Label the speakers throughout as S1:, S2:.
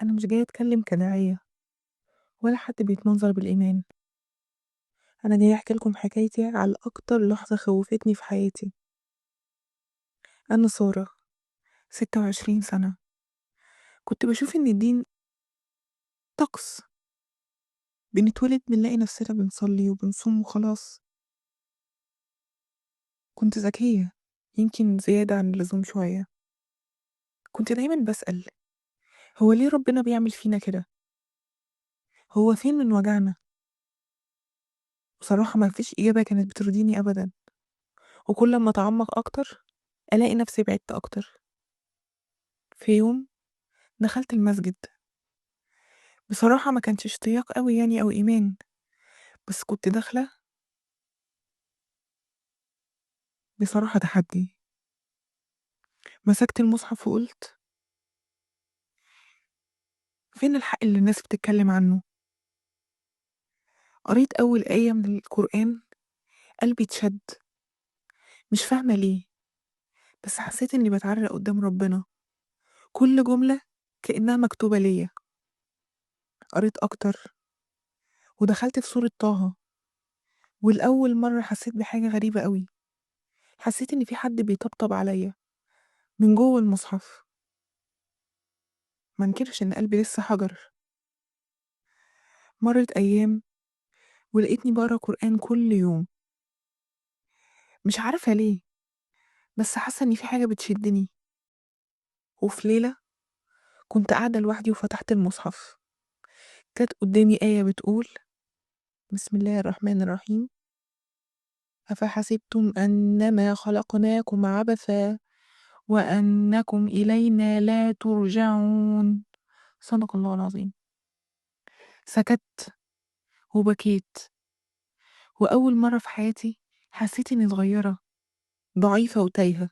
S1: أنا مش جاية أتكلم كداعية ولا حد بيتمنظر بالإيمان. أنا جاية أحكي لكم حكايتي على أكتر لحظة خوفتني في حياتي. أنا سارة، 26 سنة. كنت بشوف إن الدين طقس، بنتولد بنلاقي نفسنا بنصلي وبنصوم وخلاص. كنت ذكية، يمكن زيادة عن اللزوم شوية. كنت دايما بسأل، هو ليه ربنا بيعمل فينا كده؟ هو فين من وجعنا؟ بصراحة ما فيش إجابة كانت بترضيني أبدا، وكل ما أتعمق أكتر ألاقي نفسي بعدت أكتر. في يوم دخلت المسجد، بصراحة ما كانش اشتياق قوي يعني أو إيمان، بس كنت داخلة بصراحة تحدي. مسكت المصحف وقلت، فين الحق اللي الناس بتتكلم عنه؟ قريت أول آية من القرآن، قلبي اتشد. مش فاهمة ليه، بس حسيت إني بتعرق قدام ربنا. كل جملة كأنها مكتوبة ليا. قريت أكتر ودخلت في سورة طه، والأول مرة حسيت بحاجة غريبة قوي. حسيت إن في حد بيطبطب عليا من جوه المصحف. منكرش إن قلبي لسه حجر. مرت أيام ولقيتني بقرا قرآن كل يوم. مش عارفة ليه، بس حاسة إن في حاجة بتشدني. وفي ليلة كنت قاعدة لوحدي وفتحت المصحف، كانت قدامي آية بتقول: بسم الله الرحمن الرحيم، أفحسبتم أنما خلقناكم عبثا وأنكم إلينا لا ترجعون. صدق الله العظيم. سكت وبكيت، وأول مرة في حياتي حسيت إني صغيرة، ضعيفة وتايهة.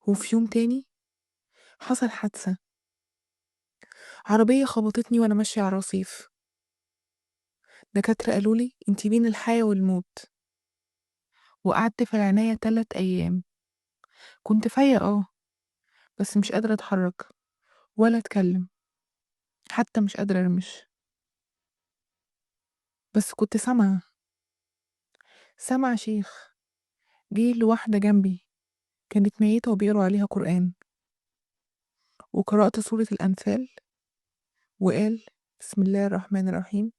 S1: وفي يوم تاني حصل حادثة، عربية خبطتني وأنا ماشية على الرصيف. دكاترة قالولي انتي بين الحياة والموت. وقعدت في العناية 3 أيام. كنت فايقة بس مش قادرة أتحرك ولا أتكلم، حتى مش قادرة أرمش. بس كنت سامعة شيخ جه لواحدة جنبي كانت ميتة وبيقروا عليها قرآن، وقرأت سورة الأنفال وقال: بسم الله الرحمن الرحيم،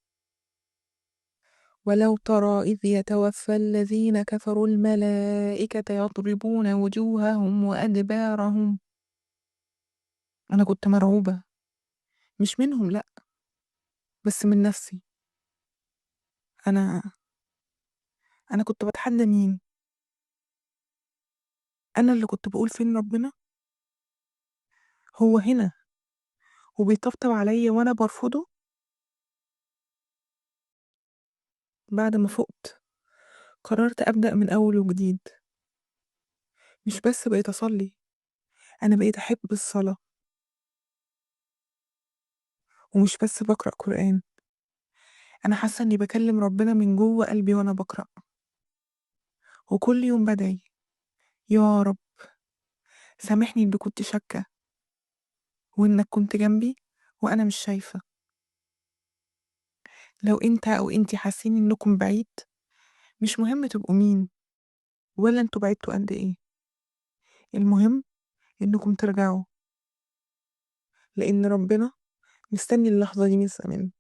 S1: ولو ترى إذ يتوفى الذين كفروا الملائكة يضربون وجوههم وأدبارهم. أنا كنت مرعوبة، مش منهم لأ، بس من نفسي. أنا أنا كنت بتحدى مين؟ أنا اللي كنت بقول فين ربنا؟ هو هنا وبيطبطب عليا وأنا برفضه. بعد ما فقت قررت أبدأ من أول وجديد. مش بس بقيت أصلي، أنا بقيت أحب الصلاة. ومش بس بقرأ قرآن، أنا حاسة إني بكلم ربنا من جوه قلبي وأنا بقرأ. وكل يوم بدعي: يا رب سامحني إني كنت شاكة، وإنك كنت جنبي وأنا مش شايفة. لو أنت أو أنتي حاسين إنكم بعيد، مش مهم تبقوا مين ولا أنتوا بعدتوا قد إيه. المهم إنكم ترجعوا، لأن ربنا مستني اللحظة دي من زمان.